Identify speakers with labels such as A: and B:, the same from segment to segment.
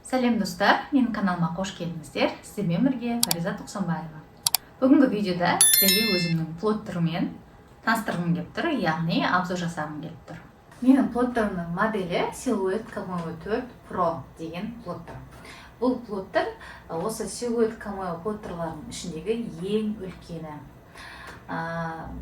A: Сәлем достар, менің каналыма қош келдіңіздер. Сіздермен бірге Фариза Тоқсанбаева. Бүгінгі видеода сіздерге өзімнің плоттермен таныстырғым келіп тұр, яғни обзор жасағым келіп тұр. Менің плоттерімнің моделі Silhouette Cameo 4 Pro деген плоттер. Бұл плоттер осы Silhouette Cameo плоттерлардың ішіндегі ең үлкені.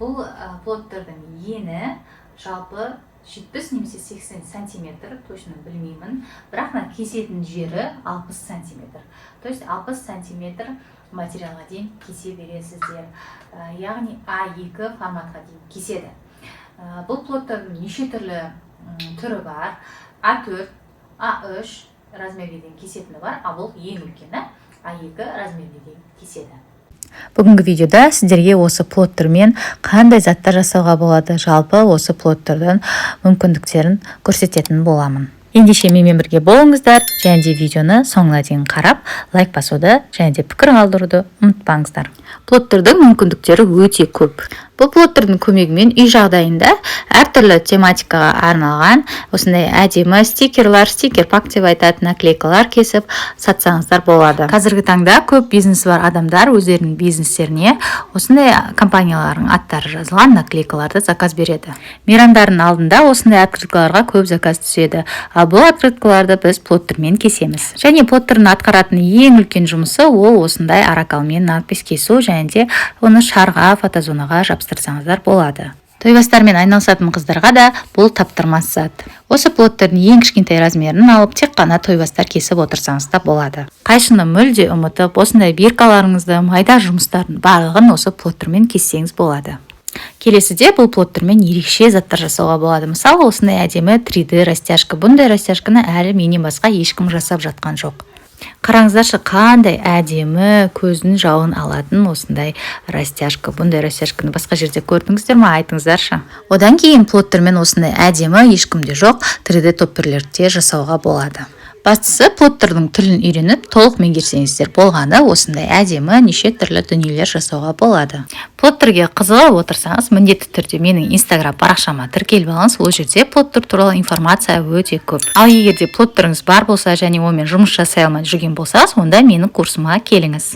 A: Бұл плоттердің ені жалпы 70 немесе 80 сантиметр, точно білмеймін, бірақ кесетін жері 60 сантиметр. То есть 60 сантиметр материалға дейін кесе бересіздер. Яғни А2 форматқа дейін кеседі. Бұл плоттердің неше түрлі түрі бар. А4, А3 размерге дейін кесетіні бар, а бұл ең үлкені А2 размерге дейін кеседі.
B: Бүгінгі видеода сіздерге осы плоттермен қандай заттар жасауға болады, жалпы осы плоттердің мүмкіндіктерін көрсететін боламын. Ендеше менімен бірге болыңыздар, және де видеоны соңына дейін қарап, лайк басуды және де пікір қалдыруды ұмытпаңыздар. Плоттердің мүмкіндіктері өте көп. Бұл плоттердің көмегімен үй жағдайында әртүрлі тематикаға арналған осындай әдемі стикер пак деп айтатын наклейкалар кесіп сатсаңыздар болады. Қазіргі таңда көп бизнесі бар адамдар өздерінің бизнестеріне осындай компаниялардың аттары жазылған наклейкаларды заказ береді. Мейрамдардың алдында осындай открыткаларға көп заказ түседі. Ал бұл открыткаларды біз плоттермен кесеміз. Және плоттердің атқаратын ең үлкен жұмысы ол осындай аракалмен надпись кесу және де оны шарға, фотозонаға жапсырсаңыздар болады. Тойбастармен айналысатын қыздарға да бұл таптырмас зат. Осы плоттердің ең кішкентай размерін алып, тек қана тойбастар кесіп отырсаңыз да болады. Қайшыны мүлде ұмытып, осындай биркаларыңызды, майда жұмыстардың барлығын осы плоттермен кессеңіз болады. Келесіде бұл плоттермен ерекше заттар жасауға болады. Мысалы, осындай әдемі 3D растяжка. Бұндай растяжканы әлі менен басқа ешкім жасап жатқан жоқ. Қараңыздаршы, қандай әдемі көздің жауын алатын осындай растяжка. Бұндай растяжканы басқа жерде көрдіңіздер ме? Айтыңыздаршы. Одан кейін плоттермен осындай әдемі ешкімде жоқ 3D топперлерді жасауға болады. Бастысы плоттердің тілін үйреніп, толық меңгерсеңіздер болғаны осындай әдемі неше түрлі дүниелер жасауға болады. Плоттерге қызығып отырсаңыз, міндетті түрде менің Instagram парақшама тіркеліп алыңыз. Ол жерде плоттер туралы информация өте көп. Ал егер де плоттеріңіз бар болса және онымен жұмыс жасай алмай жүрген болсаңыз, онда менің курсыма келіңіз.